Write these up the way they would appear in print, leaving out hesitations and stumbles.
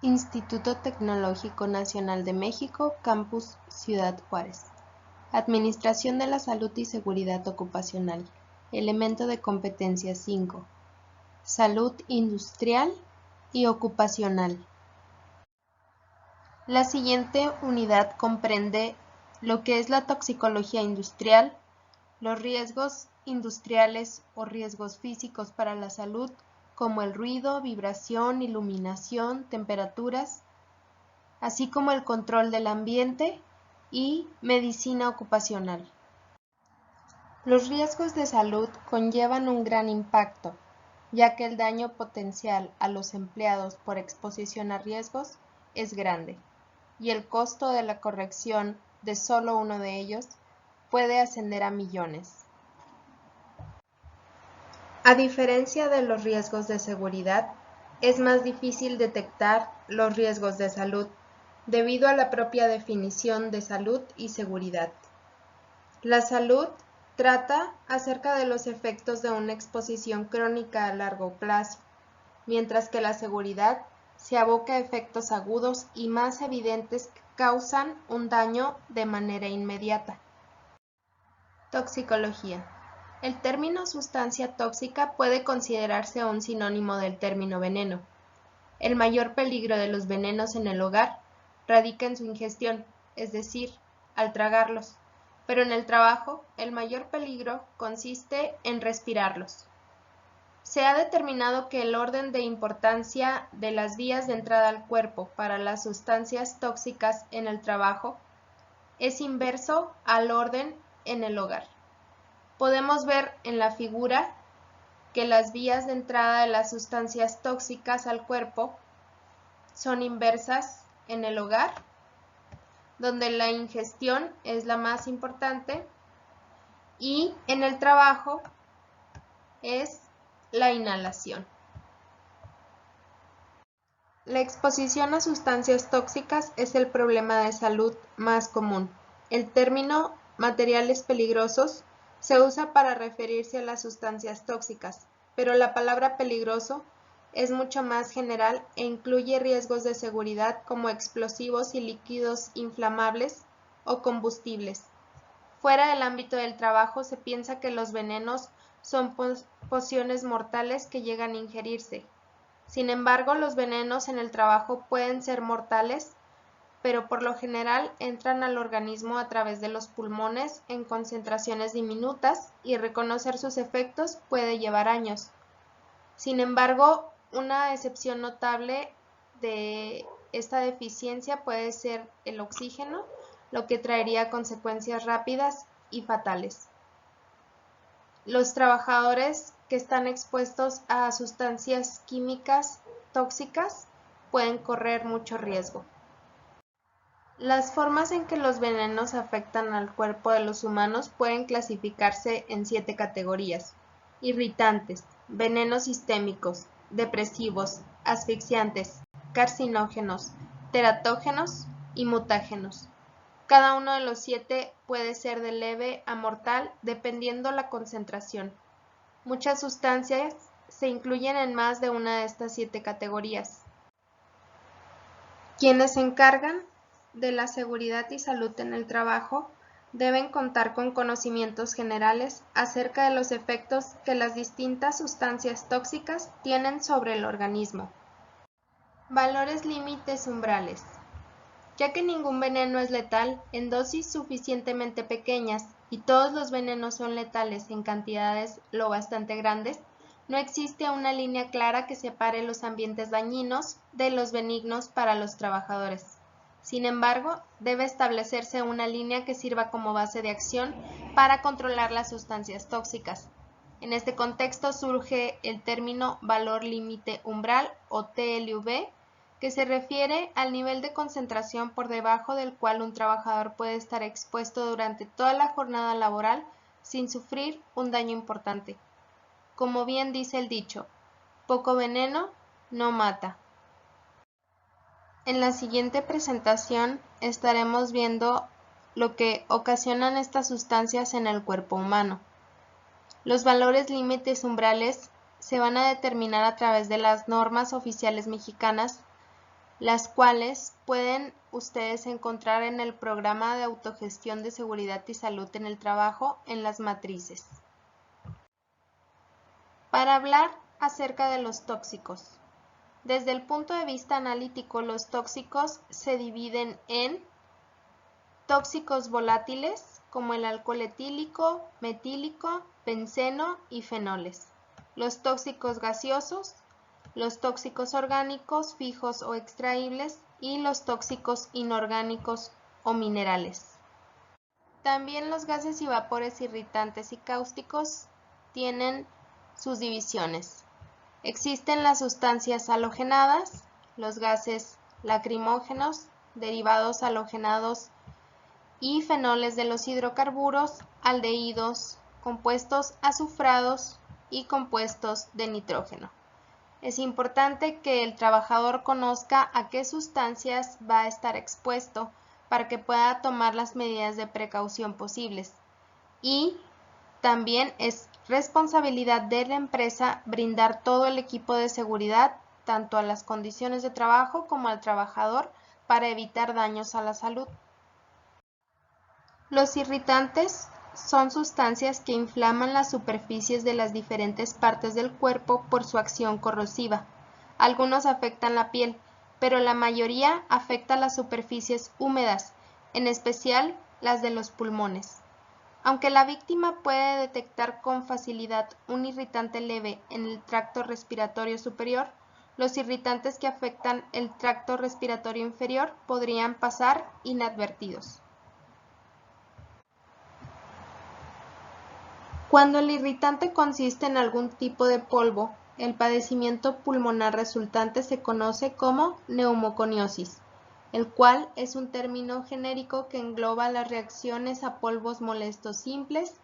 Instituto Tecnológico Nacional de México, Campus Ciudad Juárez. Administración de la Salud y Seguridad Ocupacional. Elemento de competencia 5. Salud industrial y ocupacional. La siguiente unidad comprende lo que es la toxicología industrial, los riesgos industriales o riesgos físicos para la salud, como el ruido, vibración, iluminación, temperaturas, así como el control del ambiente y medicina ocupacional. Los riesgos de salud conllevan un gran impacto, ya que el daño potencial a los empleados por exposición a riesgos es grande, y el costo de la corrección de solo uno de ellos puede ascender a millones. A diferencia de los riesgos de seguridad, es más difícil detectar los riesgos de salud, debido a la propia definición de salud y seguridad. La salud trata acerca de los efectos de una exposición crónica a largo plazo, mientras que la seguridad se aboca a efectos agudos y más evidentes que causan un daño de manera inmediata. Toxicología. El término sustancia tóxica puede considerarse un sinónimo del término veneno. El mayor peligro de los venenos en el hogar radica en su ingestión, es decir, al tragarlos, pero en el trabajo el mayor peligro consiste en respirarlos. Se ha determinado que el orden de importancia de las vías de entrada al cuerpo para las sustancias tóxicas en el trabajo es inverso al orden en el hogar. Podemos ver en la figura que las vías de entrada de las sustancias tóxicas al cuerpo son inversas en el hogar, donde la ingestión es la más importante, y en el trabajo es la inhalación. La exposición a sustancias tóxicas es el problema de salud más común. El término materiales peligrosos se usa para referirse a las sustancias tóxicas, pero la palabra peligroso es mucho más general e incluye riesgos de seguridad como explosivos y líquidos inflamables o combustibles. Fuera del ámbito del trabajo se piensa que los venenos son pociones mortales que llegan a ingerirse. Sin embargo, los venenos en el trabajo pueden ser mortales, pero por lo general entran al organismo a través de los pulmones en concentraciones diminutas y reconocer sus efectos puede llevar años. Sin embargo, una excepción notable de esta deficiencia puede ser el oxígeno, lo que traería consecuencias rápidas y fatales. Los trabajadores que están expuestos a sustancias químicas tóxicas pueden correr mucho riesgo. Las formas en que los venenos afectan al cuerpo de los humanos pueden clasificarse en 7 categorías: irritantes, venenos sistémicos, depresivos, asfixiantes, carcinógenos, teratógenos y mutágenos. Cada uno de los 7 puede ser de leve a mortal dependiendo la concentración. Muchas sustancias se incluyen en más de una de estas 7 categorías. Quienes se encargan de la seguridad y salud en el trabajo deben contar con conocimientos generales acerca de los efectos que las distintas sustancias tóxicas tienen sobre el organismo. Valores límites umbrales. Ya que ningún veneno es letal en dosis suficientemente pequeñas y todos los venenos son letales en cantidades lo bastante grandes, no existe una línea clara que separe los ambientes dañinos de los benignos para los trabajadores. Sin embargo, debe establecerse una línea que sirva como base de acción para controlar las sustancias tóxicas. En este contexto surge el término valor límite umbral o TLV, que se refiere al nivel de concentración por debajo del cual un trabajador puede estar expuesto durante toda la jornada laboral sin sufrir un daño importante. Como bien dice el dicho, poco veneno no mata. En la siguiente presentación estaremos viendo lo que ocasionan estas sustancias en el cuerpo humano. Los valores límites umbrales se van a determinar a través de las normas oficiales mexicanas las cuales pueden ustedes encontrar en el programa de autogestión de seguridad y salud en el trabajo en las matrices. Para hablar acerca de los tóxicos. Desde el punto de vista analítico, los tóxicos se dividen en tóxicos volátiles, como el alcohol etílico, metílico, benceno y fenoles. Los tóxicos gaseosos, los tóxicos orgánicos fijos o extraíbles y los tóxicos inorgánicos o minerales. También los gases y vapores irritantes y cáusticos tienen sus divisiones. Existen las sustancias halogenadas, los gases lacrimógenos, derivados halogenados y fenoles de los hidrocarburos, aldehídos, compuestos azufrados y compuestos de nitrógeno. Es importante que el trabajador conozca a qué sustancias va a estar expuesto para que pueda tomar las medidas de precaución posibles. Y también es responsabilidad de la empresa brindar todo el equipo de seguridad, tanto a las condiciones de trabajo como al trabajador, para evitar daños a la salud. Los irritantes son sustancias que inflaman las superficies de las diferentes partes del cuerpo por su acción corrosiva. Algunos afectan la piel, pero la mayoría afecta las superficies húmedas, en especial las de los pulmones. Aunque la víctima puede detectar con facilidad un irritante leve en el tracto respiratorio superior, los irritantes que afectan el tracto respiratorio inferior podrían pasar inadvertidos. Cuando el irritante consiste en algún tipo de polvo, el padecimiento pulmonar resultante se conoce como neumoconiosis, el cual es un término genérico que engloba las reacciones a polvos molestos simples,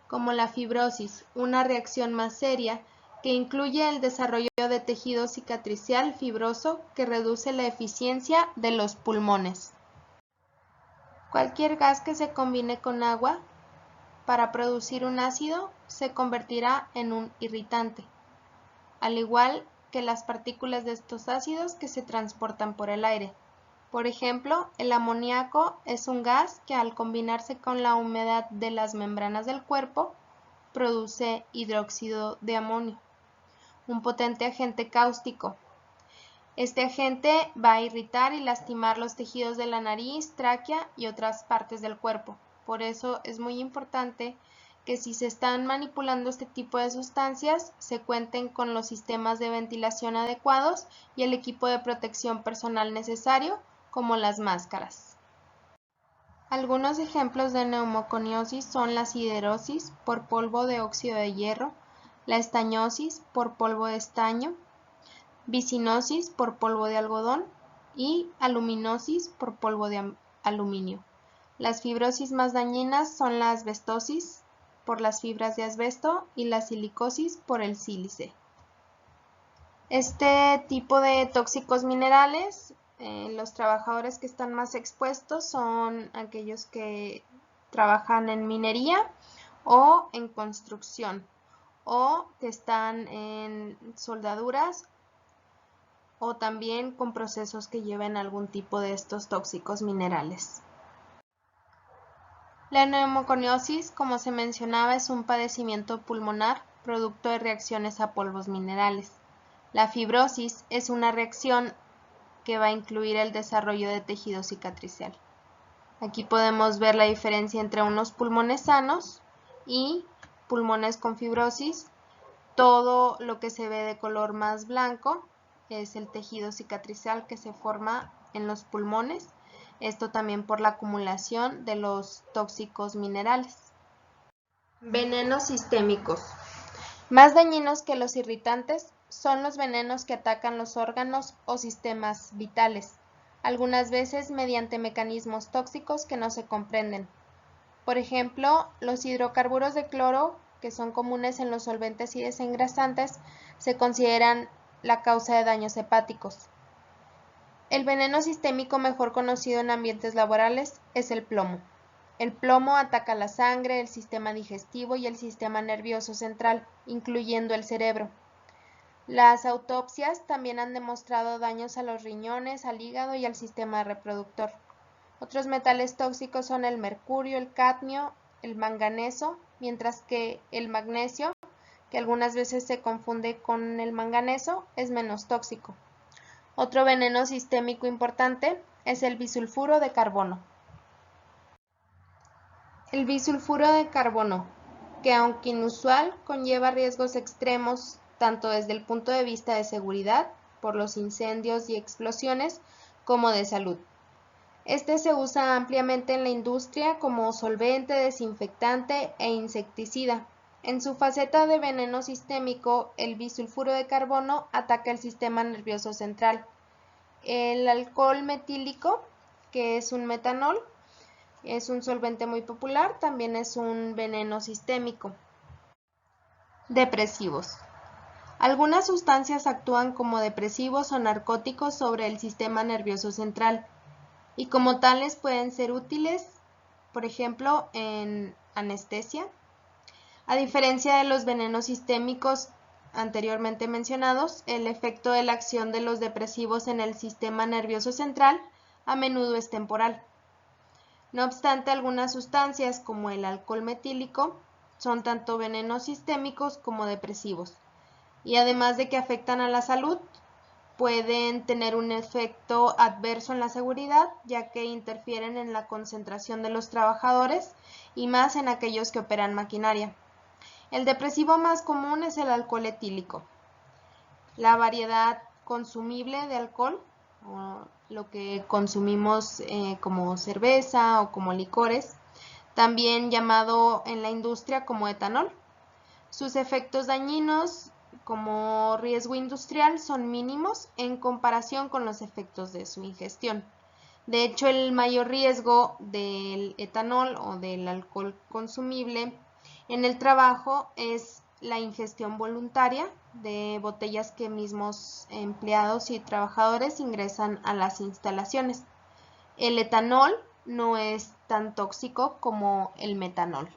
como la fibrosis, una reacción más seria que incluye el desarrollo de tejido cicatricial fibroso que reduce la eficiencia de los pulmones. Cualquier gas que se combine con agua para producir un ácido se convertirá en un irritante, al igual que las partículas de estos ácidos que se transportan por el aire. Por ejemplo, el amoníaco es un gas que al combinarse con la humedad de las membranas del cuerpo produce hidróxido de amonio, un potente agente cáustico. Este agente va a irritar y lastimar los tejidos de la nariz, tráquea y otras partes del cuerpo. Por eso es muy importante que si se están manipulando este tipo de sustancias, se cuenten con los sistemas de ventilación adecuados y el equipo de protección personal necesario, como las máscaras. Algunos ejemplos de neumoconiosis son la siderosis por polvo de óxido de hierro, la estañosis por polvo de estaño, vicinosis por polvo de algodón y aluminosis por polvo de aluminio. Las fibrosis más dañinas son la asbestosis por las fibras de asbesto y la silicosis por el sílice. Este tipo de tóxicos minerales, los trabajadores que están más expuestos son aquellos que trabajan en minería o en construcción o que están en soldaduras o también con procesos que lleven algún tipo de estos tóxicos minerales. La neumoconiosis, como se mencionaba, es un padecimiento pulmonar producto de reacciones a polvos minerales. La fibrosis es una reacción que va a incluir el desarrollo de tejido cicatricial. Aquí podemos ver la diferencia entre unos pulmones sanos y pulmones con fibrosis. Todo lo que se ve de color más blanco es el tejido cicatricial que se forma en los pulmones. Esto también por la acumulación de los tóxicos minerales. Venenos sistémicos. Más dañinos que los irritantes son los venenos que atacan los órganos o sistemas vitales, algunas veces mediante mecanismos tóxicos que no se comprenden. Por ejemplo, los hidrocarburos de cloro, que son comunes en los solventes y desengrasantes, se consideran la causa de daños hepáticos. El veneno sistémico mejor conocido en ambientes laborales es el plomo. El plomo ataca la sangre, el sistema digestivo y el sistema nervioso central, incluyendo el cerebro. Las autopsias también han demostrado daños a los riñones, al hígado y al sistema reproductor. Otros metales tóxicos son el mercurio, el cadmio, el manganeso, mientras que el magnesio, que algunas veces se confunde con el manganeso, es menos tóxico. Otro veneno sistémico importante es el bisulfuro de carbono. El bisulfuro de carbono, que aunque inusual, conlleva riesgos extremos tanto desde el punto de vista de seguridad, por los incendios y explosiones, como de salud. Este se usa ampliamente en la industria como solvente, desinfectante e insecticida. En su faceta de veneno sistémico, el bisulfuro de carbono ataca el sistema nervioso central. El alcohol metílico, que es un metanol, es un solvente muy popular, también es un veneno sistémico. Depresivos. Algunas sustancias actúan como depresivos o narcóticos sobre el sistema nervioso central y como tales pueden ser útiles, por ejemplo, en anestesia. A diferencia de los venenos sistémicos anteriormente mencionados, el efecto de la acción de los depresivos en el sistema nervioso central a menudo es temporal. No obstante, algunas sustancias, como el alcohol metílico, son tanto venenos sistémicos como depresivos, y además de que afectan a la salud, pueden tener un efecto adverso en la seguridad, ya que interfieren en la concentración de los trabajadores y más en aquellos que operan maquinaria. El depresivo más común es el alcohol etílico. La variedad consumible de alcohol, o lo que consumimos como cerveza o como licores, también llamado en la industria como etanol. Sus efectos dañinos como riesgo industrial son mínimos en comparación con los efectos de su ingestión. De hecho, el mayor riesgo del etanol o del alcohol consumible en el trabajo es la ingestión voluntaria de botellas que mismos empleados y trabajadores ingresan a las instalaciones. El etanol no es tan tóxico como el metanol.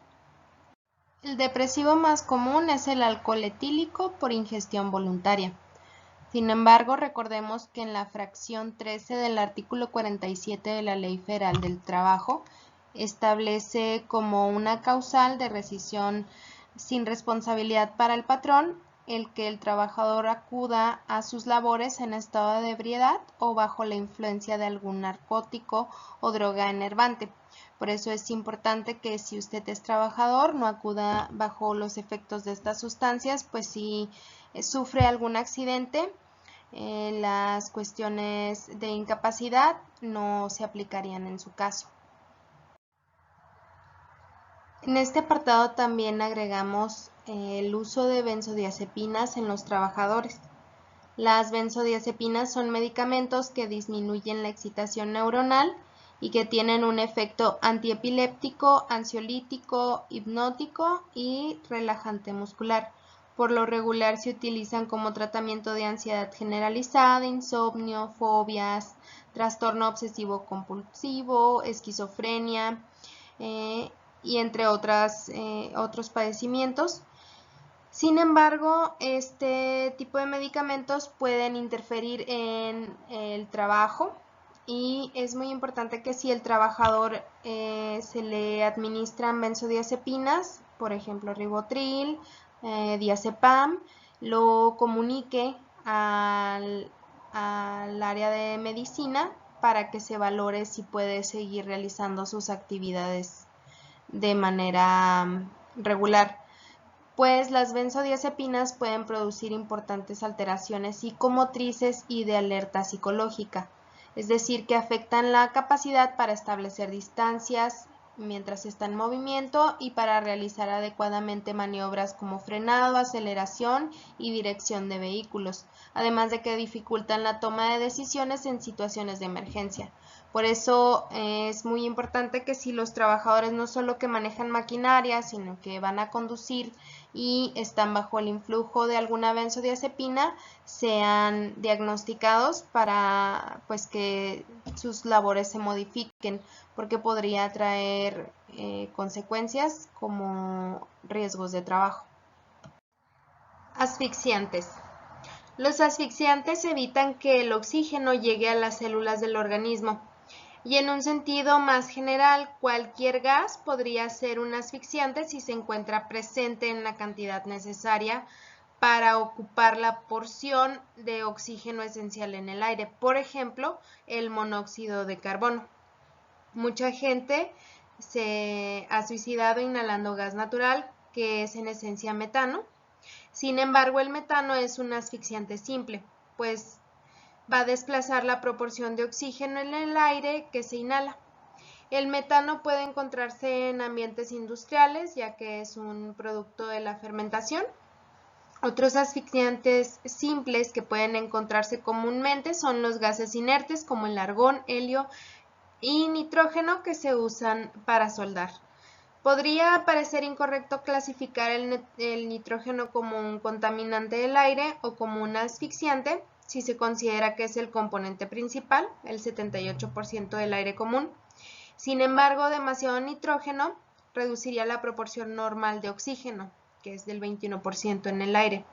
El depresivo más común es el alcohol etílico por ingestión voluntaria. Sin embargo, recordemos que en la fracción 13 del artículo 47 de la Ley Federal del Trabajo establece como una causal de rescisión sin responsabilidad para el patrón el que el trabajador acuda a sus labores en estado de ebriedad o bajo la influencia de algún narcótico o droga enervante. Por eso es importante que si usted es trabajador no acuda bajo los efectos de estas sustancias, pues si sufre algún accidente, las cuestiones de incapacidad no se aplicarían en su caso. En este apartado también agregamos el uso de benzodiazepinas en los trabajadores. Las benzodiazepinas son medicamentos que disminuyen la excitación neuronal y que tienen un efecto antiepiléptico, ansiolítico, hipnótico y relajante muscular. Por lo regular se utilizan como tratamiento de ansiedad generalizada, insomnio, fobias, trastorno obsesivo compulsivo, esquizofrenia y entre otros padecimientos. Sin embargo, este tipo de medicamentos pueden interferir en el trabajo y es muy importante que si el trabajador se le administran benzodiazepinas, por ejemplo ribotril, diazepam, lo comunique al área de medicina para que se valore si puede seguir realizando sus actividades de manera regular. Pues las benzodiazepinas pueden producir importantes alteraciones psicomotrices y de alerta psicológica, es decir, que afectan la capacidad para establecer distancias mientras está en movimiento y para realizar adecuadamente maniobras como frenado, aceleración y dirección de vehículos, además de que dificultan la toma de decisiones en situaciones de emergencia. Por eso es muy importante que si los trabajadores no solo que manejan maquinaria, sino que van a conducir y están bajo el influjo de alguna benzodiazepina, sean diagnosticados para pues que sus labores se modifiquen, porque podría traer consecuencias como riesgos de trabajo. Asfixiantes. Los asfixiantes evitan que el oxígeno llegue a las células del organismo. Y en un sentido más general, cualquier gas podría ser un asfixiante si se encuentra presente en la cantidad necesaria para ocupar la porción de oxígeno esencial en el aire, por ejemplo, el monóxido de carbono. Mucha gente se ha suicidado inhalando gas natural, que es en esencia metano. Sin embargo, el metano es un asfixiante simple, pues va a desplazar la proporción de oxígeno en el aire que se inhala. El metano puede encontrarse en ambientes industriales, ya que es un producto de la fermentación. Otros asfixiantes simples que pueden encontrarse comúnmente son los gases inertes como el argón, helio y nitrógeno, que se usan para soldar. Podría parecer incorrecto clasificar el nitrógeno como un contaminante del aire o como un asfixiante si se considera que es el componente principal, el 78% del aire común. Sin embargo, demasiado nitrógeno reduciría la proporción normal de oxígeno, que es del 21% en el aire.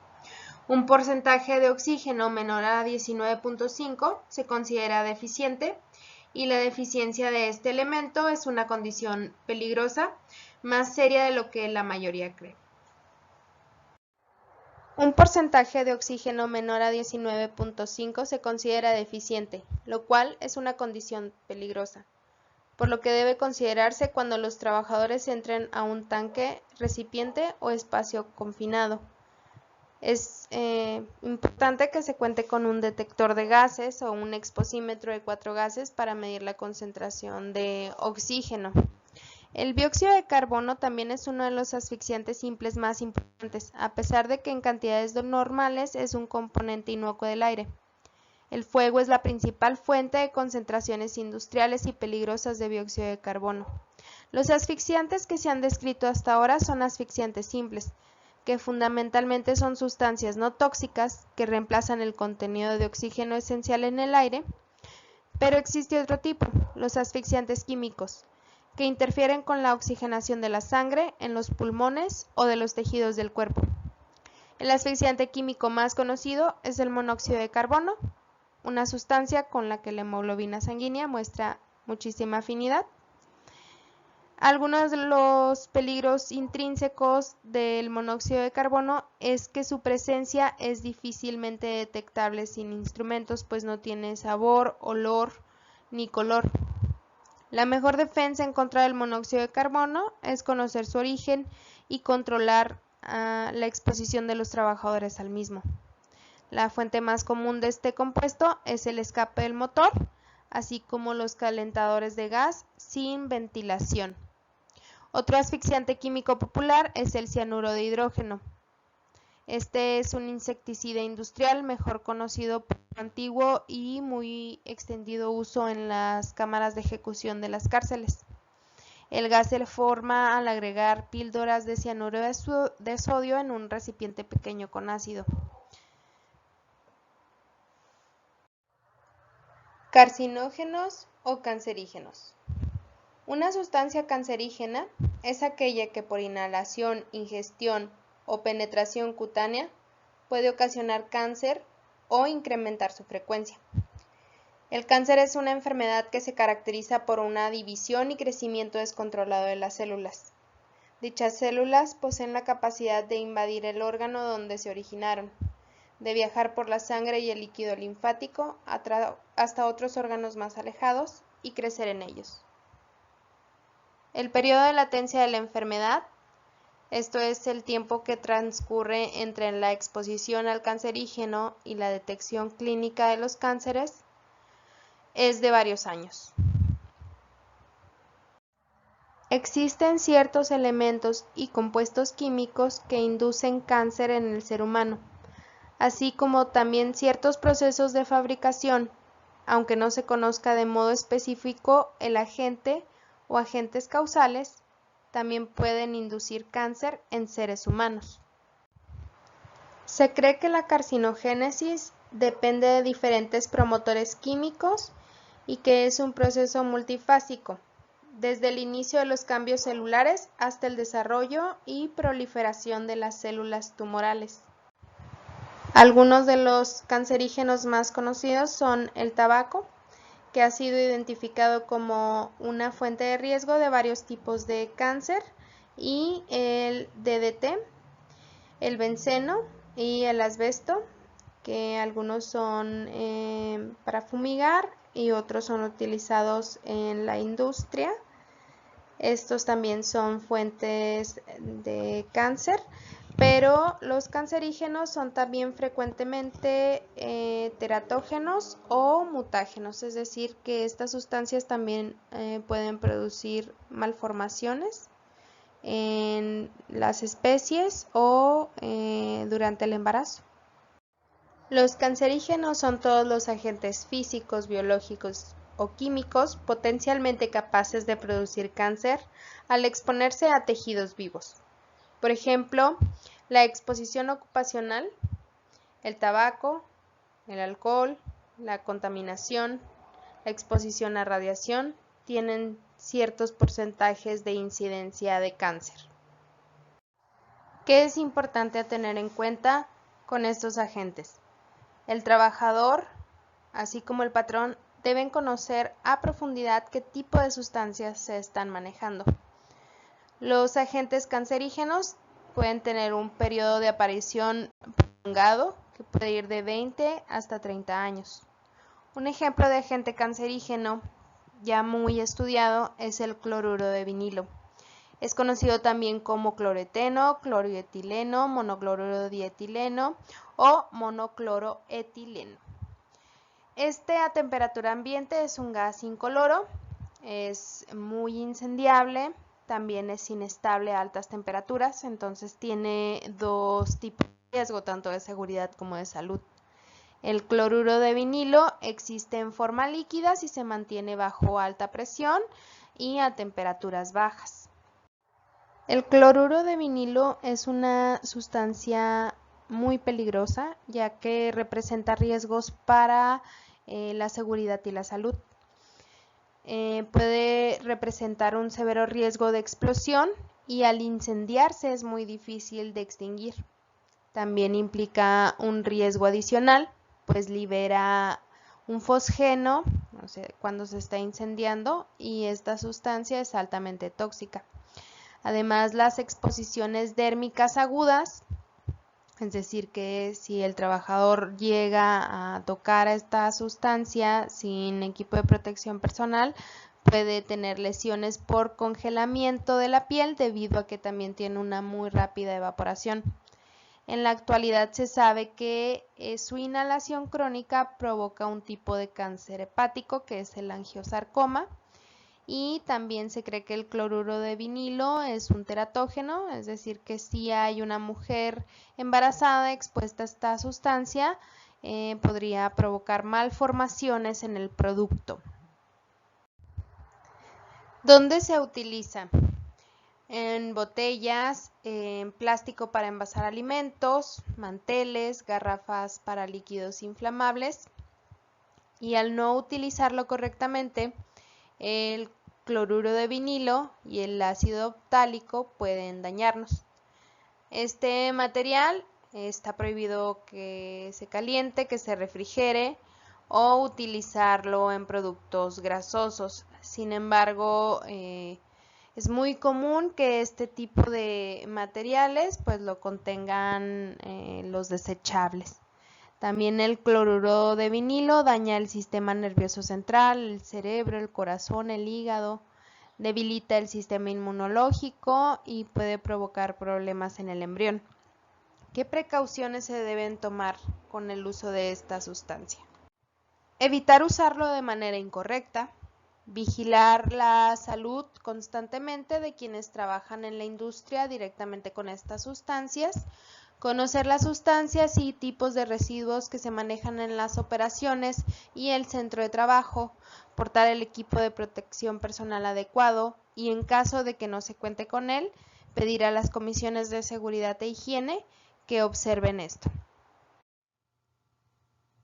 Un porcentaje de oxígeno menor a 19.5 se considera deficiente, y la deficiencia de este elemento es una condición peligrosa, más seria de lo que la mayoría cree. Un porcentaje de oxígeno menor a 19.5 se considera deficiente, lo cual es una condición peligrosa, por lo que debe considerarse cuando los trabajadores entren a un tanque, recipiente o espacio confinado. Es importante que se cuente con un detector de gases o un exposímetro de 4 gases para medir la concentración de oxígeno. El dióxido de carbono también es uno de los asfixiantes simples más importantes, a pesar de que en cantidades normales es un componente inocuo del aire. El fuego es la principal fuente de concentraciones industriales y peligrosas de dióxido de carbono. Los asfixiantes que se han descrito hasta ahora son asfixiantes simples, que fundamentalmente son sustancias no tóxicas que reemplazan el contenido de oxígeno esencial en el aire, pero existe otro tipo, los asfixiantes químicos, que interfieren con la oxigenación de la sangre, en los pulmones o de los tejidos del cuerpo. El asfixiante químico más conocido es el monóxido de carbono, una sustancia con la que la hemoglobina sanguínea muestra muchísima afinidad. Algunos de los peligros intrínsecos del monóxido de carbono es que su presencia es difícilmente detectable sin instrumentos, pues no tiene sabor, olor ni color. La mejor defensa en contra del monóxido de carbono es conocer su origen y controlar la exposición de los trabajadores al mismo. La fuente más común de este compuesto es el escape del motor, así como los calentadores de gas sin ventilación. Otro asfixiante químico popular es el cianuro de hidrógeno. Este es un insecticida industrial mejor conocido por su antiguo y muy extendido uso en las cámaras de ejecución de las cárceles. El gas se forma al agregar píldoras de cianuro de sodio en un recipiente pequeño con ácido. Carcinógenos o cancerígenos. Una sustancia cancerígena es aquella que por inhalación, ingestión o penetración cutánea puede ocasionar cáncer o incrementar su frecuencia. El cáncer es una enfermedad que se caracteriza por una división y crecimiento descontrolado de las células. Dichas células poseen la capacidad de invadir el órgano donde se originaron, de viajar por la sangre y el líquido linfático hasta otros órganos más alejados y crecer en ellos. El periodo de latencia de la enfermedad, esto es el tiempo que transcurre entre la exposición al cancerígeno y la detección clínica de los cánceres, es de varios años. Existen ciertos elementos y compuestos químicos que inducen cáncer en el ser humano, así como también ciertos procesos de fabricación, aunque no se conozca de modo específico el agente o agentes causales, también pueden inducir cáncer en seres humanos. Se cree que la carcinogénesis depende de diferentes promotores químicos y que es un proceso multifásico, desde el inicio de los cambios celulares hasta el desarrollo y proliferación de las células tumorales. Algunos de los cancerígenos más conocidos son el tabaco, que ha sido identificado como una fuente de riesgo de varios tipos de cáncer, y el DDT, el benceno y el asbesto, que algunos son para fumigar y otros son utilizados en la industria. Estos también son fuentes de cáncer, pero los cancerígenos son también frecuentemente teratógenos o mutágenos, es decir, que estas sustancias también pueden producir malformaciones en las especies o durante el embarazo. Los cancerígenos son todos los agentes físicos, biológicos o químicos potencialmente capaces de producir cáncer al exponerse a tejidos vivos. Por ejemplo, la exposición ocupacional, el tabaco, el alcohol, la contaminación, la exposición a radiación tienen ciertos porcentajes de incidencia de cáncer. ¿Qué es importante tener en cuenta con estos agentes? El trabajador, así como el patrón, deben conocer a profundidad qué tipo de sustancias se están manejando. Los agentes cancerígenos pueden tener un periodo de aparición prolongado que puede ir de 20 hasta 30 años. Un ejemplo de agente cancerígeno ya muy estudiado es el cloruro de vinilo. Es conocido también como cloreteno, cloroetileno, monocloruro dietileno o monocloroetileno. Este a temperatura ambiente es un gas incoloro, es muy incendiable, también es inestable a altas temperaturas, entonces tiene dos tipos de riesgo, tanto de seguridad como de salud. El cloruro de vinilo existe en forma líquida si se mantiene bajo alta presión y a temperaturas bajas. El cloruro de vinilo es una sustancia muy peligrosa, ya que representa riesgos para la seguridad y la salud. Puede representar un severo riesgo de explosión y al incendiarse es muy difícil de extinguir. También implica un riesgo adicional, pues libera un fosgeno, cuando se está incendiando, y esta sustancia es altamente tóxica. Además, las exposiciones dérmicas agudas, es decir, que si el trabajador llega a tocar esta sustancia sin equipo de protección personal, puede tener lesiones por congelamiento de la piel debido a que también tiene una muy rápida evaporación. En la actualidad se sabe que su inhalación crónica provoca un tipo de cáncer hepático, que es el angiosarcoma, y también se cree que el cloruro de vinilo es un teratógeno, es decir, que si hay una mujer embarazada expuesta a esta sustancia, podría provocar malformaciones en el producto. ¿Dónde se utiliza? En botellas, en plástico para envasar alimentos, manteles, garrafas para líquidos inflamables, y al no utilizarlo correctamente, el cloruro de vinilo y el ácido ftálico pueden dañarnos. Este material está prohibido que se caliente, que se refrigere o utilizarlo en productos grasosos. Sin embargo, es muy común que este tipo de materiales pues lo contengan los desechables. También el cloruro de vinilo daña el sistema nervioso central, el cerebro, el corazón, el hígado, debilita el sistema inmunológico y puede provocar problemas en el embrión. ¿Qué precauciones se deben tomar con el uso de esta sustancia? Evitar usarlo de manera incorrecta, vigilar la salud constantemente de quienes trabajan en la industria directamente con estas sustancias, conocer las sustancias y tipos de residuos que se manejan en las operaciones y el centro de trabajo, portar el equipo de protección personal adecuado y, en caso de que no se cuente con él, pedir a las comisiones de seguridad e higiene que observen esto.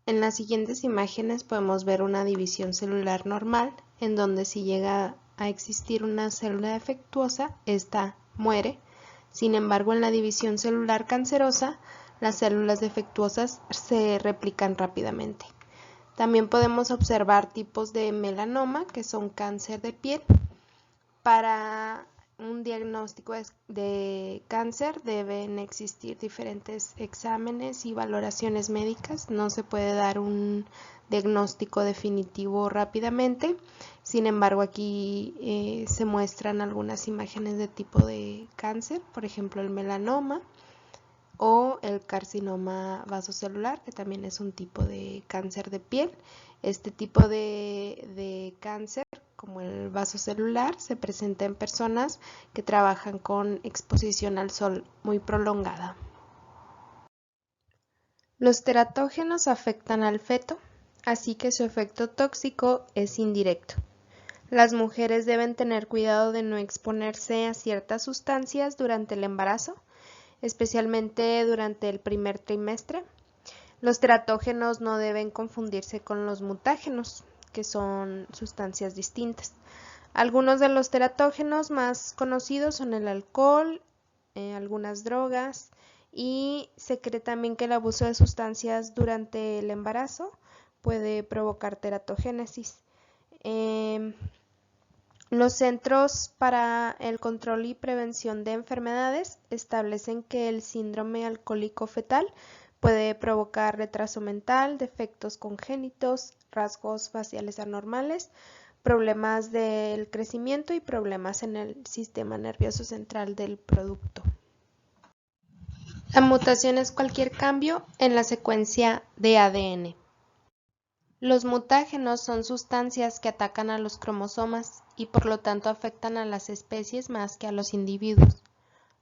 En las siguientes imágenes podemos ver una división celular normal, en donde si llega a existir una célula defectuosa, esta muere. Sin embargo, en la división celular cancerosa, las células defectuosas se replican rápidamente. También podemos observar tipos de melanoma, que son cáncer de piel. Para un diagnóstico de cáncer deben existir diferentes exámenes y valoraciones médicas. No se puede dar un diagnóstico definitivo rápidamente. Sin embargo, aquí se muestran algunas imágenes de tipo de cáncer, por ejemplo el melanoma o el carcinoma vasocelular, que también es un tipo de cáncer de piel. Este tipo de cáncer, como el vasocelular, se presenta en personas que trabajan con exposición al sol muy prolongada. Los teratógenos afectan al feto, así que su efecto tóxico es indirecto. Las mujeres deben tener cuidado de no exponerse a ciertas sustancias durante el embarazo, especialmente durante el primer trimestre. Los teratógenos no deben confundirse con los mutágenos, que son sustancias distintas. Algunos de los teratógenos más conocidos son el alcohol, algunas drogas, y se cree también que el abuso de sustancias durante el embarazo puede provocar teratogénesis. Los Centros para el Control y Prevención de Enfermedades establecen que el síndrome alcohólico fetal puede provocar retraso mental, defectos congénitos, rasgos faciales anormales, problemas del crecimiento y problemas en el sistema nervioso central del producto. La mutación es cualquier cambio en la secuencia de ADN. Los mutágenos son sustancias que atacan a los cromosomas y por lo tanto afectan a las especies más que a los individuos.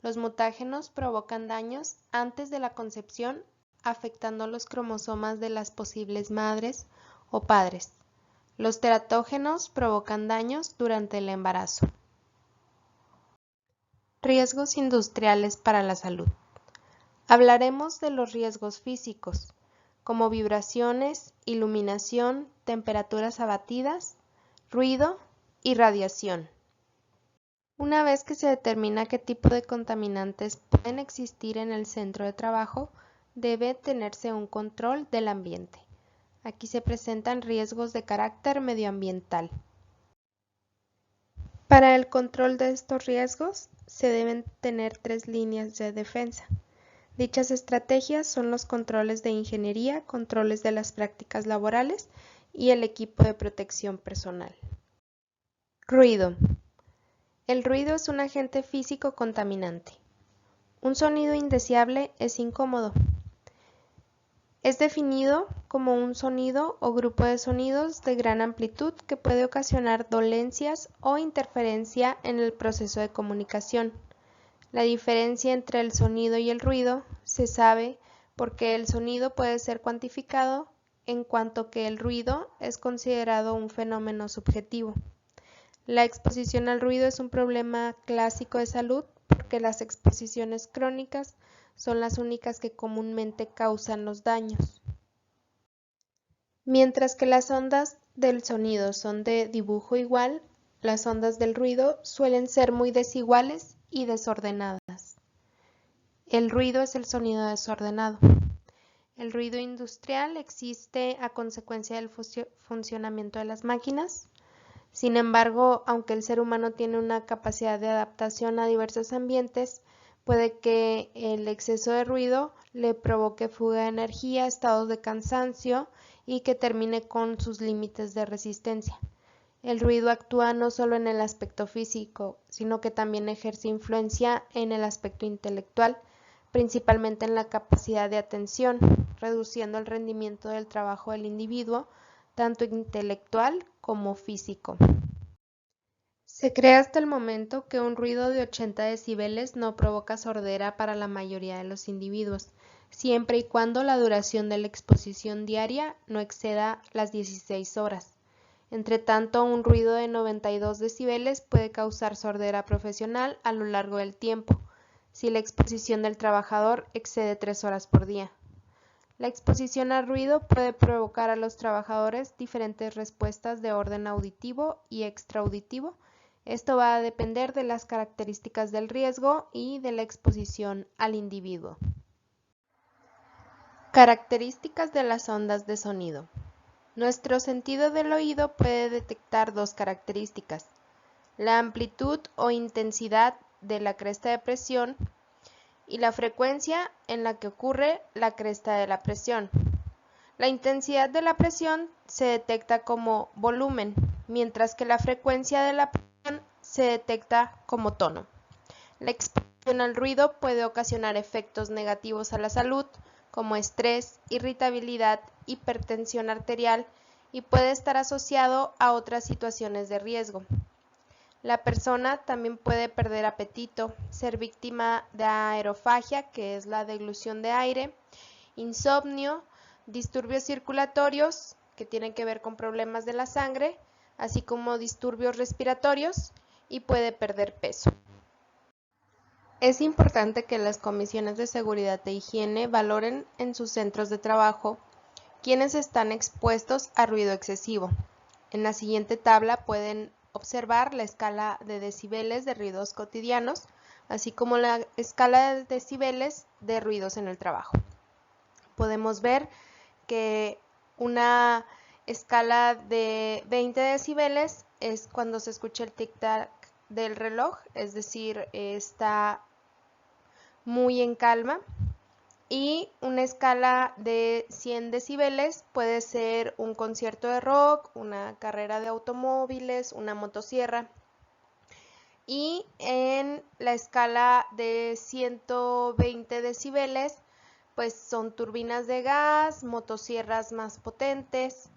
Los mutágenos provocan daños antes de la concepción, afectando los cromosomas de las posibles madres o padres. Los teratógenos provocan daños durante el embarazo. Riesgos industriales para la salud. Hablaremos de los riesgos físicos, como vibraciones, iluminación, temperaturas abatidas, ruido y radiación. Una vez que se determina qué tipo de contaminantes pueden existir en el centro de trabajo, debe tenerse un control del ambiente. Aquí se presentan riesgos de carácter medioambiental. Para el control de estos riesgos, se deben tener 3 líneas de defensa. Dichas estrategias son los controles de ingeniería, controles de las prácticas laborales y el equipo de protección personal. Ruido. El ruido es un agente físico contaminante. Un sonido indeseable es incómodo. Es definido como un sonido o grupo de sonidos de gran amplitud que puede ocasionar dolencias o interferencia en el proceso de comunicación. La diferencia entre el sonido y el ruido se sabe porque el sonido puede ser cuantificado, en cuanto que el ruido es considerado un fenómeno subjetivo. La exposición al ruido es un problema clásico de salud porque las exposiciones crónicas son las únicas que comúnmente causan los daños. Mientras que las ondas del sonido son de dibujo igual, las ondas del ruido suelen ser muy desiguales y desordenadas. El ruido es el sonido desordenado. El ruido industrial existe a consecuencia del funcionamiento de las máquinas. Sin embargo, aunque el ser humano tiene una capacidad de adaptación a diversos ambientes, puede que el exceso de ruido le provoque fuga de energía, estados de cansancio y que termine con sus límites de resistencia. El ruido actúa no solo en el aspecto físico, sino que también ejerce influencia en el aspecto intelectual, principalmente en la capacidad de atención, reduciendo el rendimiento del trabajo del individuo, tanto intelectual como físico. Se cree hasta el momento que un ruido de 80 decibeles no provoca sordera para la mayoría de los individuos, siempre y cuando la duración de la exposición diaria no exceda las 16 horas. Entre tanto, un ruido de 92 decibeles puede causar sordera profesional a lo largo del tiempo, si la exposición del trabajador excede 3 horas por día. La exposición al ruido puede provocar a los trabajadores diferentes respuestas de orden auditivo y extraauditivo. Esto va a depender de las características del riesgo y de la exposición al individuo. Características de las ondas de sonido. Nuestro sentido del oído puede detectar dos características: la amplitud o intensidad de la cresta de presión y la frecuencia en la que ocurre la cresta de la presión. La intensidad de la presión se detecta como volumen, mientras que la frecuencia de la presión se detecta como tono. La exposición al ruido puede ocasionar efectos negativos a la salud, como estrés, irritabilidad, hipertensión arterial, y puede estar asociado a otras situaciones de riesgo. La persona también puede perder apetito, ser víctima de aerofagia, que es la deglución de aire, insomnio, disturbios circulatorios, que tienen que ver con problemas de la sangre, así como disturbios respiratorios, y puede perder peso. Es importante que las comisiones de seguridad e higiene valoren en sus centros de trabajo quienes están expuestos a ruido excesivo. En la siguiente tabla pueden observar la escala de decibeles de ruidos cotidianos, así como la escala de decibeles de ruidos en el trabajo. Podemos ver que una escala de 20 decibeles es cuando se escucha el tic-tac del reloj, es decir, está muy en calma, y una escala de 100 decibeles puede ser un concierto de rock, una carrera de automóviles, una motosierra. Y en la escala de 120 decibeles pues son turbinas de gas, motosierras más potentes,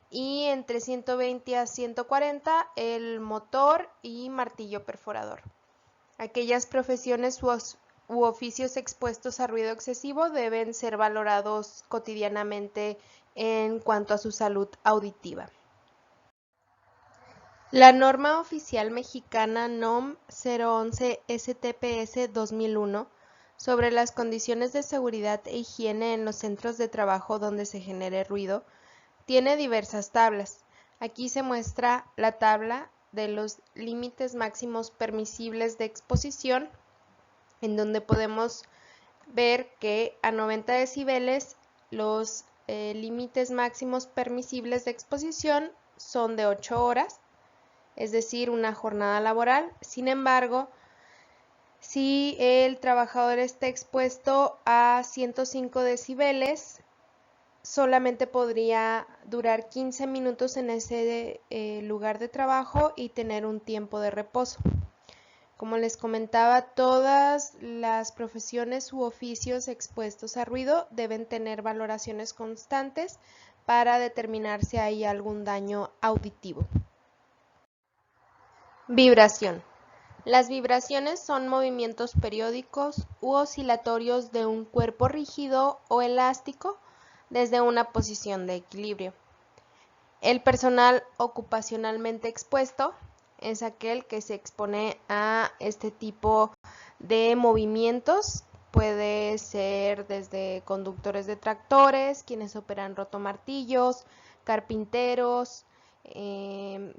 y entre 120 a 140 el motor y martillo perforador. Aquellas profesiones u oficios expuestos a ruido excesivo deben ser valorados cotidianamente en cuanto a su salud auditiva. La norma oficial mexicana NOM 011 STPS 2001 sobre las condiciones de seguridad e higiene en los centros de trabajo donde se genere ruido tiene diversas tablas. Aquí se muestra la tabla de los límites máximos permisibles de exposición, en donde podemos ver que a 90 decibeles los límites máximos permisibles de exposición son de 8 horas, es decir, una jornada laboral. Sin embargo, si el trabajador está expuesto a 105 decibeles, solamente podría durar 15 minutos en ese lugar de trabajo y tener un tiempo de reposo. Como les comentaba, todas las profesiones u oficios expuestos a ruido deben tener valoraciones constantes para determinar si hay algún daño auditivo. Vibración. Las vibraciones son movimientos periódicos u oscilatorios de un cuerpo rígido o elástico desde una posición de equilibrio. El personal ocupacionalmente expuesto es aquel que se expone a este tipo de movimientos. Puede ser desde conductores de tractores, quienes operan rotomartillos, carpinteros,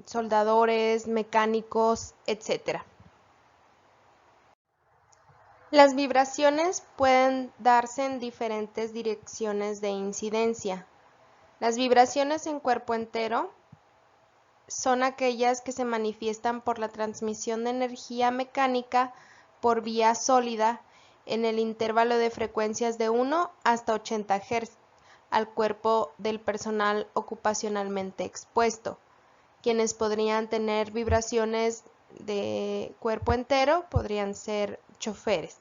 soldadores, mecánicos, etc. Las vibraciones pueden darse en diferentes direcciones de incidencia. Las vibraciones en cuerpo entero son aquellas que se manifiestan por la transmisión de energía mecánica por vía sólida en el intervalo de frecuencias de 1 hasta 80 Hz al cuerpo del personal ocupacionalmente expuesto. Quienes podrían tener vibraciones de cuerpo entero podrían ser choferes.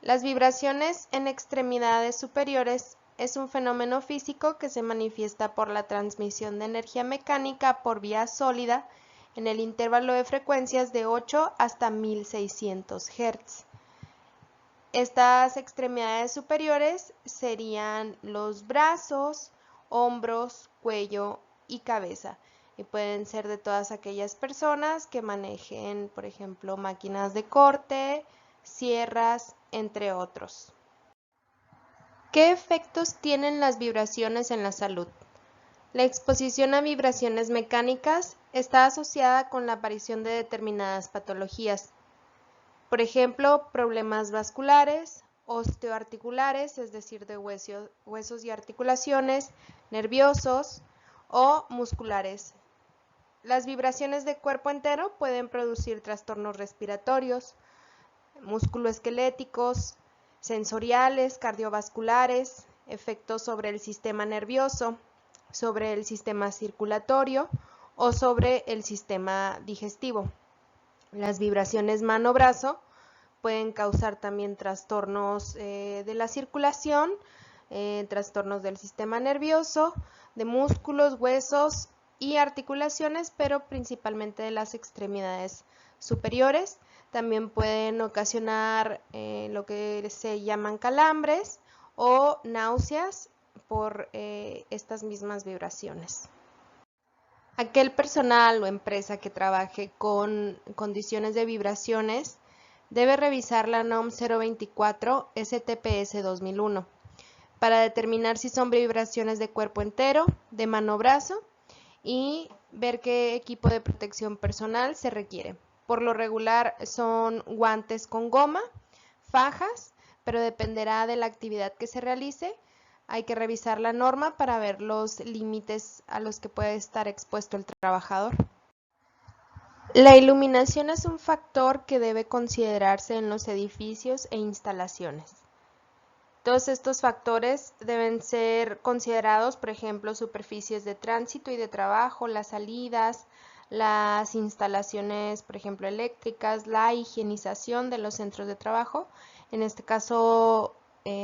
Las vibraciones en extremidades superiores es un fenómeno físico que se manifiesta por la transmisión de energía mecánica por vía sólida en el intervalo de frecuencias de 8 hasta 1600 Hz. Estas extremidades superiores serían los brazos, hombros, cuello y cabeza, y pueden ser de todas aquellas personas que manejen, por ejemplo, máquinas de corte, sierras, entre otros. ¿Qué efectos tienen las vibraciones en la salud? La exposición a vibraciones mecánicas está asociada con la aparición de determinadas patologías, por ejemplo, problemas vasculares, osteoarticulares, es decir, de huesos y articulaciones, nerviosos o musculares. Las vibraciones de cuerpo entero pueden producir trastornos respiratorios, musculoesqueléticos, sensoriales, cardiovasculares, efectos sobre el sistema nervioso, sobre el sistema circulatorio o sobre el sistema digestivo. Las vibraciones mano-brazo pueden causar también trastornos de la circulación, trastornos del sistema nervioso, de músculos, huesos y articulaciones, pero principalmente de las extremidades superiores. También pueden ocasionar lo que se llaman calambres o náuseas por estas mismas vibraciones. Aquel personal o empresa que trabaje con condiciones de vibraciones debe revisar la NOM 024 STPS 2001 para determinar si son vibraciones de cuerpo entero, de mano-brazo y ver qué equipo de protección personal se requiere. Por lo regular son guantes con goma, fajas, pero dependerá de la actividad que se realice. Hay que revisar la norma para ver los límites a los que puede estar expuesto el trabajador. La iluminación es un factor que debe considerarse en los edificios e instalaciones. Todos estos factores deben ser considerados, por ejemplo, superficies de tránsito y de trabajo, las salidas, las instalaciones, por ejemplo, eléctricas, la higienización de los centros de trabajo. En este caso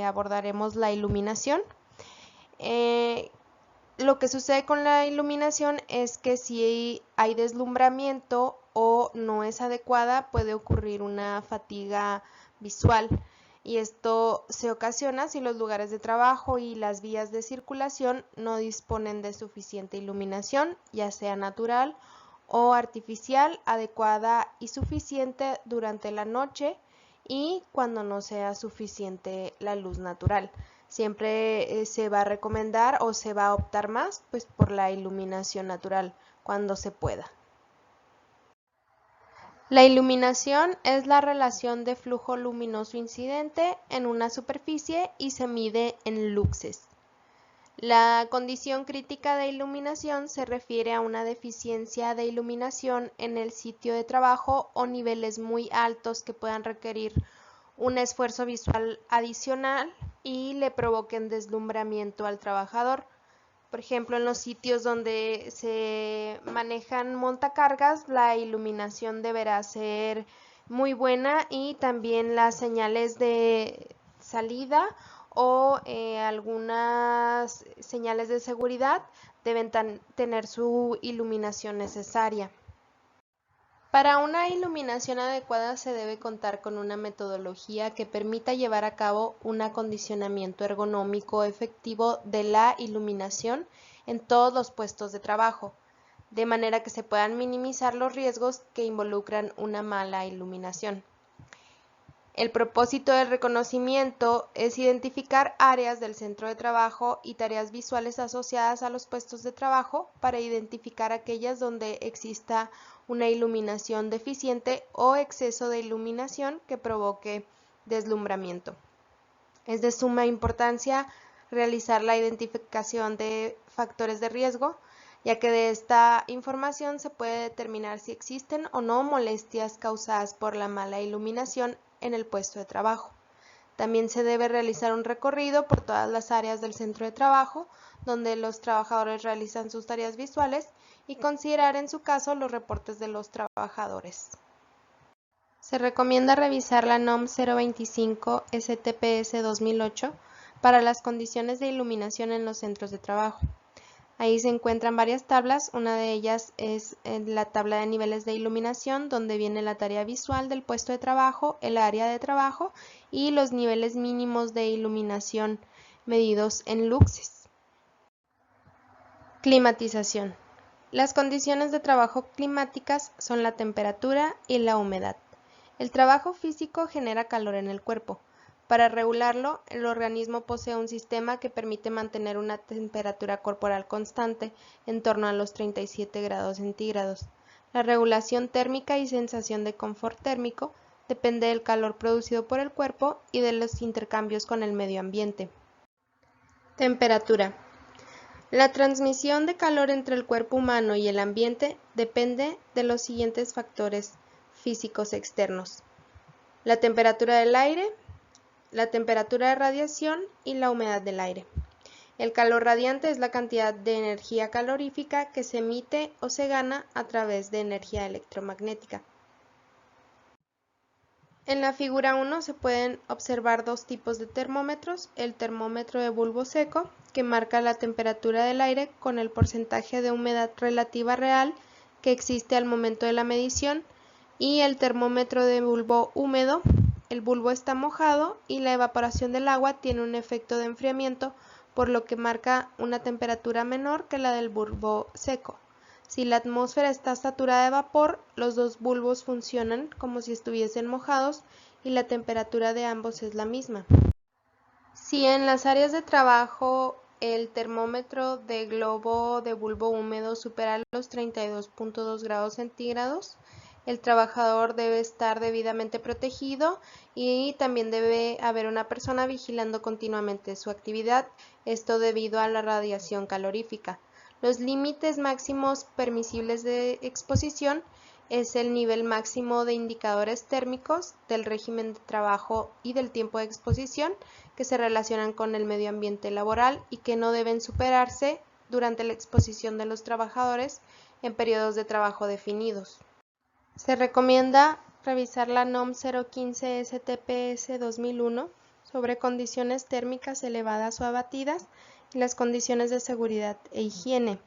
abordaremos la iluminación. Lo que sucede con la iluminación es que si hay deslumbramiento o no es adecuada, puede ocurrir una fatiga visual. Y esto se ocasiona si los lugares de trabajo y las vías de circulación no disponen de suficiente iluminación, ya sea natural o artificial, adecuada y suficiente durante la noche y cuando no sea suficiente la luz natural. Siempre se va a recomendar o se va a optar más por la iluminación natural cuando se pueda. La iluminación es la relación de flujo luminoso incidente en una superficie y se mide en luxes. La condición crítica de iluminación se refiere a una deficiencia de iluminación en el sitio de trabajo o niveles muy altos que puedan requerir un esfuerzo visual adicional y le provoquen deslumbramiento al trabajador. Por ejemplo, en los sitios donde se manejan montacargas, la iluminación deberá ser muy buena y también las señales de salida o algunas señales de seguridad deben tener su iluminación necesaria. Para una iluminación adecuada se debe contar con una metodología que permita llevar a cabo un acondicionamiento ergonómico efectivo de la iluminación en todos los puestos de trabajo, de manera que se puedan minimizar los riesgos que involucran una mala iluminación. El propósito del reconocimiento es identificar áreas del centro de trabajo y tareas visuales asociadas a los puestos de trabajo para identificar aquellas donde exista una iluminación deficiente o exceso de iluminación que provoque deslumbramiento. Es de suma importancia realizar la identificación de factores de riesgo, ya que de esta información se puede determinar si existen o no molestias causadas por la mala iluminación en el puesto de trabajo. También se debe realizar un recorrido por todas las áreas del centro de trabajo donde los trabajadores realizan sus tareas visuales y considerar en su caso los reportes de los trabajadores. Se recomienda revisar la NOM 025 STPS 2008 para las condiciones de iluminación en los centros de trabajo. Ahí se encuentran varias tablas, una de ellas es la tabla de niveles de iluminación, donde viene la tarea visual del puesto de trabajo, el área de trabajo y los niveles mínimos de iluminación medidos en luxes. Climatización. Las condiciones de trabajo climáticas son la temperatura y la humedad. El trabajo físico genera calor en el cuerpo. Para regularlo, el organismo posee un sistema que permite mantener una temperatura corporal constante en torno a los 37 grados centígrados. La regulación térmica y sensación de confort térmico depende del calor producido por el cuerpo y de los intercambios con el medio ambiente. Temperatura. La transmisión de calor entre el cuerpo humano y el ambiente depende de los siguientes factores físicos externos: la temperatura del aire, la temperatura de radiación y la humedad del aire. El calor radiante es la cantidad de energía calorífica que se emite o se gana a través de energía electromagnética. En la figura 1 se pueden observar dos tipos de termómetros: el termómetro de bulbo seco, que marca la temperatura del aire con el porcentaje de humedad relativa real que existe al momento de la medición, y el termómetro de bulbo húmedo. El bulbo está mojado y la evaporación del agua tiene un efecto de enfriamiento, por lo que marca una temperatura menor que la del bulbo seco. Si la atmósfera está saturada de vapor, los dos bulbos funcionan como si estuviesen mojados y la temperatura de ambos es la misma. Si en las áreas de trabajo el termómetro de globo de bulbo húmedo supera los 32.2 grados centígrados, el trabajador debe estar debidamente protegido y también debe haber una persona vigilando continuamente su actividad, esto debido a la radiación calorífica. Los límites máximos permisibles de exposición es el nivel máximo de indicadores térmicos, del régimen de trabajo y del tiempo de exposición, que se relacionan con el medio ambiente laboral y que no deben superarse durante la exposición de los trabajadores en periodos de trabajo definidos. Se recomienda revisar la NOM 015 STPS 2001 sobre condiciones térmicas elevadas o abatidas y las condiciones de seguridad e higiene.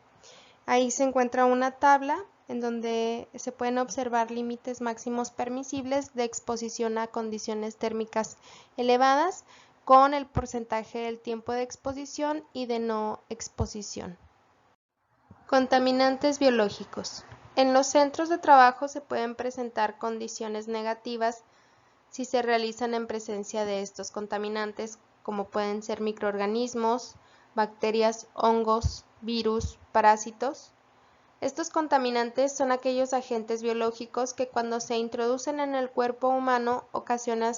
Ahí se encuentra una tabla en donde se pueden observar límites máximos permisibles de exposición a condiciones térmicas elevadas, con el porcentaje del tiempo de exposición y de no exposición. Contaminantes biológicos. En los centros de trabajo se pueden presentar condiciones negativas si se realizan en presencia de estos contaminantes, como pueden ser microorganismos, bacterias, hongos, virus, parásitos. Estos contaminantes son aquellos agentes biológicos que, cuando se introducen en el cuerpo humano, ocasionan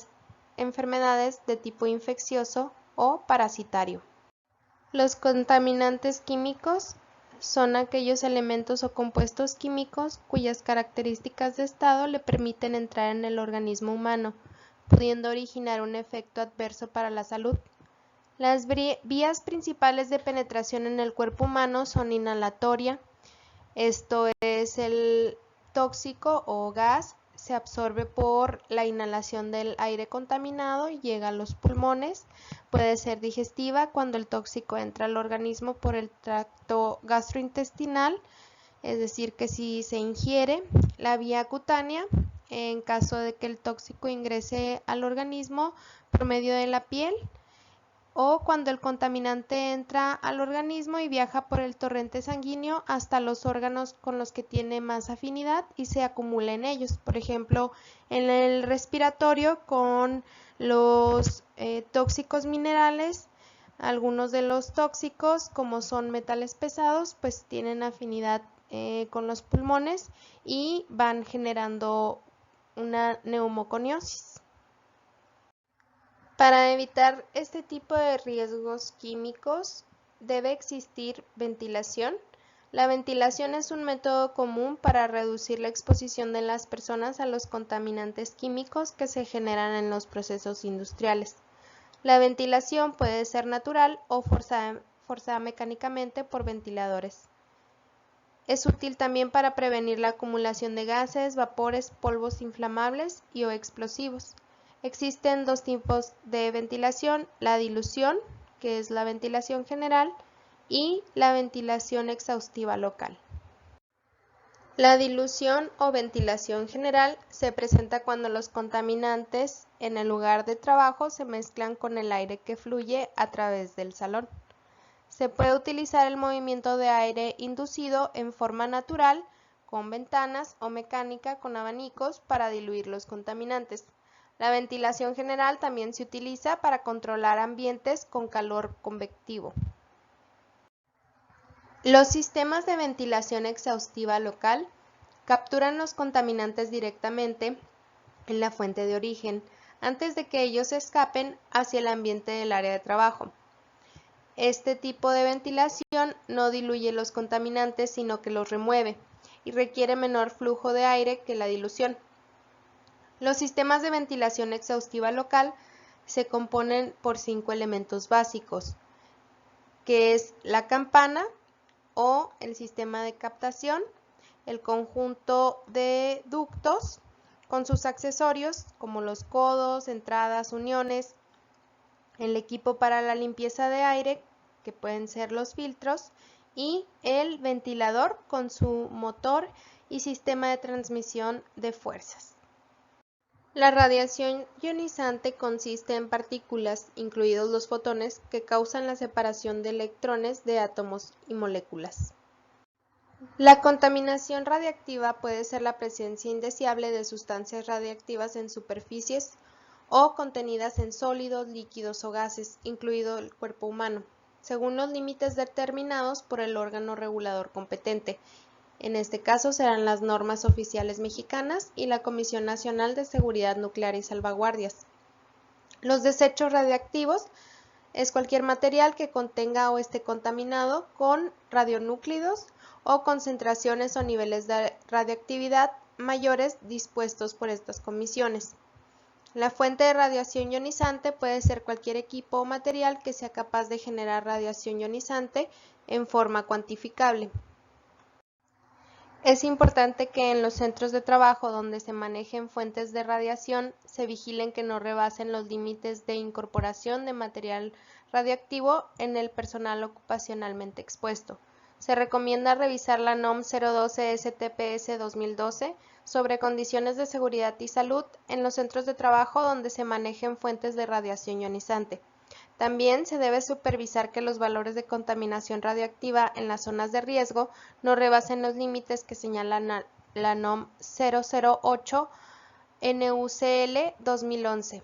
enfermedades de tipo infeccioso o parasitario. Los contaminantes químicos son aquellos elementos o compuestos químicos cuyas características de estado le permiten entrar en el organismo humano, pudiendo originar un efecto adverso para la salud. Las vías principales de penetración en el cuerpo humano son inhalatoria. Esto es el tóxico o gas, se absorbe por la inhalación del aire contaminado y llega a los pulmones. Puede ser digestiva, cuando el tóxico entra al organismo por el tracto gastrointestinal, es decir, que si se ingiere. La vía cutánea, en caso de que el tóxico ingrese al organismo por medio de la piel, o cuando el contaminante entra al organismo y viaja por el torrente sanguíneo hasta los órganos con los que tiene más afinidad y se acumula en ellos. Por ejemplo, en el respiratorio, con los tóxicos minerales, algunos de los tóxicos, como son metales pesados, pues tienen afinidad con los pulmones y van generando una neumoconiosis. Para evitar este tipo de riesgos químicos, debe existir ventilación. La ventilación es un método común para reducir la exposición de las personas a los contaminantes químicos que se generan en los procesos industriales. La ventilación puede ser natural o forzada mecánicamente por ventiladores. Es útil también para prevenir la acumulación de gases, vapores, polvos inflamables y o explosivos. Existen dos tipos de ventilación: la dilución, que es la ventilación general, y la ventilación exhaustiva local. La dilución o ventilación general se presenta cuando los contaminantes en el lugar de trabajo se mezclan con el aire que fluye a través del salón. Se puede utilizar el movimiento de aire inducido en forma natural, con ventanas, o mecánica con abanicos, para diluir los contaminantes. La ventilación general también se utiliza para controlar ambientes con calor convectivo. Los sistemas de ventilación exhaustiva local capturan los contaminantes directamente en la fuente de origen, antes de que ellos escapen hacia el ambiente del área de trabajo. Este tipo de ventilación no diluye los contaminantes, sino que los remueve, y requiere menor flujo de aire que la dilución. Los sistemas de ventilación exhaustiva local se componen por 5 elementos básicos, que es la campana o el sistema de captación, el conjunto de ductos con sus accesorios como los codos, entradas, uniones, el equipo para la limpieza de aire, que pueden ser los filtros, y el ventilador con su motor y sistema de transmisión de fuerzas. La radiación ionizante consiste en partículas, incluidos los fotones, que causan la separación de electrones de átomos y moléculas. La contaminación radiactiva puede ser la presencia indeseable de sustancias radiactivas en superficies o contenidas en sólidos, líquidos o gases, incluido el cuerpo humano, según los límites determinados por el órgano regulador competente. En este caso serán las normas oficiales mexicanas y la Comisión Nacional de Seguridad Nuclear y Salvaguardias. Los desechos radiactivos es cualquier material que contenga o esté contaminado con radionúclidos o concentraciones o niveles de radioactividad mayores dispuestos por estas comisiones. La fuente de radiación ionizante puede ser cualquier equipo o material que sea capaz de generar radiación ionizante en forma cuantificable. Es importante que en los centros de trabajo donde se manejen fuentes de radiación se vigilen que no rebasen los límites de incorporación de material radioactivo en el personal ocupacionalmente expuesto. Se recomienda revisar la NOM 012 STPS 2012 sobre condiciones de seguridad y salud en los centros de trabajo donde se manejen fuentes de radiación ionizante. También se debe supervisar que los valores de contaminación radioactiva en las zonas de riesgo no rebasen los límites que señala la NOM 008 NUCL 2011.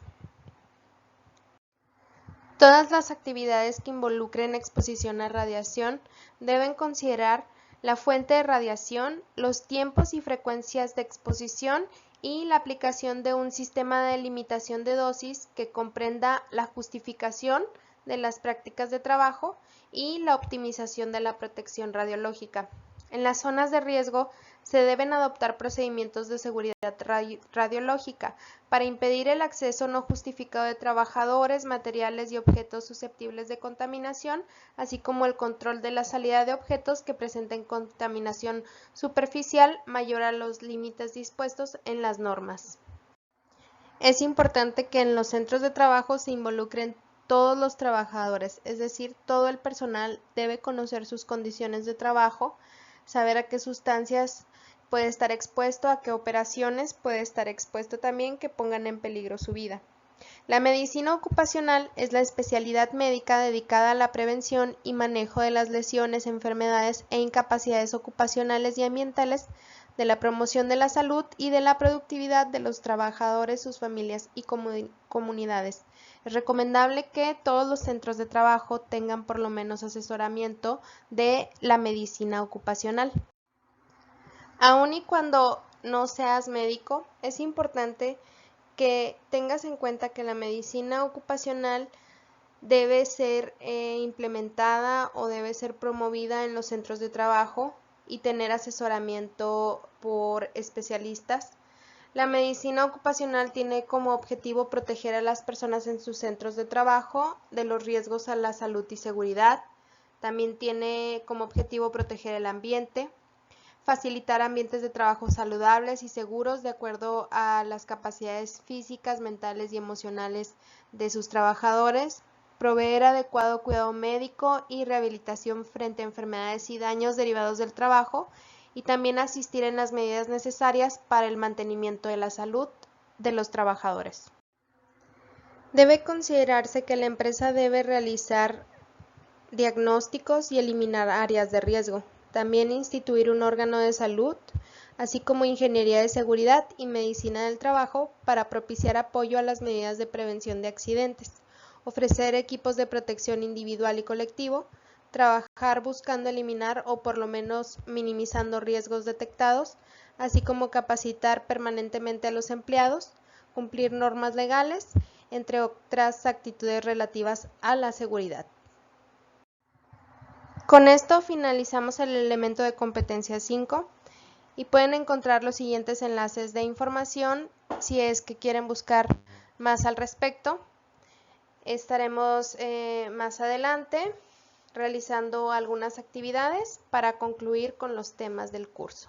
Todas las actividades que involucren exposición a radiación deben considerar la fuente de radiación, los tiempos y frecuencias de exposición y la aplicación de un sistema de limitación de dosis que comprenda la justificación de las prácticas de trabajo y la optimización de la protección radiológica. En las zonas de riesgo se deben adoptar procedimientos de seguridad radiológica para impedir el acceso no justificado de trabajadores, materiales y objetos susceptibles de contaminación, así como el control de la salida de objetos que presenten contaminación superficial mayor a los límites dispuestos en las normas. Es importante que en los centros de trabajo se involucren todos los trabajadores, es decir, todo el personal debe conocer sus condiciones de trabajo, saber a qué sustancias puede estar expuesto, a qué operaciones puede estar expuesto también que pongan en peligro su vida. La medicina ocupacional es la especialidad médica dedicada a la prevención y manejo de las lesiones, enfermedades e incapacidades ocupacionales y ambientales, de la promoción de la salud y de la productividad de los trabajadores, sus familias y comunidades. Es recomendable que todos los centros de trabajo tengan por lo menos asesoramiento de la medicina ocupacional. Aun y cuando no seas médico, es importante que tengas en cuenta que la medicina ocupacional debe ser implementada o debe ser promovida en los centros de trabajo y tener asesoramiento por especialistas. La medicina ocupacional tiene como objetivo proteger a las personas en sus centros de trabajo de los riesgos a la salud y seguridad. También tiene como objetivo proteger el ambiente, facilitar ambientes de trabajo saludables y seguros de acuerdo a las capacidades físicas, mentales y emocionales de sus trabajadores, proveer adecuado cuidado médico y rehabilitación frente a enfermedades y daños derivados del trabajo, y también asistir en las medidas necesarias para el mantenimiento de la salud de los trabajadores. Debe considerarse que la empresa debe realizar diagnósticos y eliminar áreas de riesgo. También instituir un órgano de salud, así como ingeniería de seguridad y medicina del trabajo para propiciar apoyo a las medidas de prevención de accidentes, ofrecer equipos de protección individual y colectivo, trabajar buscando eliminar o por lo menos minimizando riesgos detectados, así como capacitar permanentemente a los empleados, cumplir normas legales, entre otras actitudes relativas a la seguridad. Con esto finalizamos el elemento de competencia 5 y pueden encontrar los siguientes enlaces de información si es que quieren buscar más al respecto. Estaremos más adelante realizando algunas actividades para concluir con los temas del curso.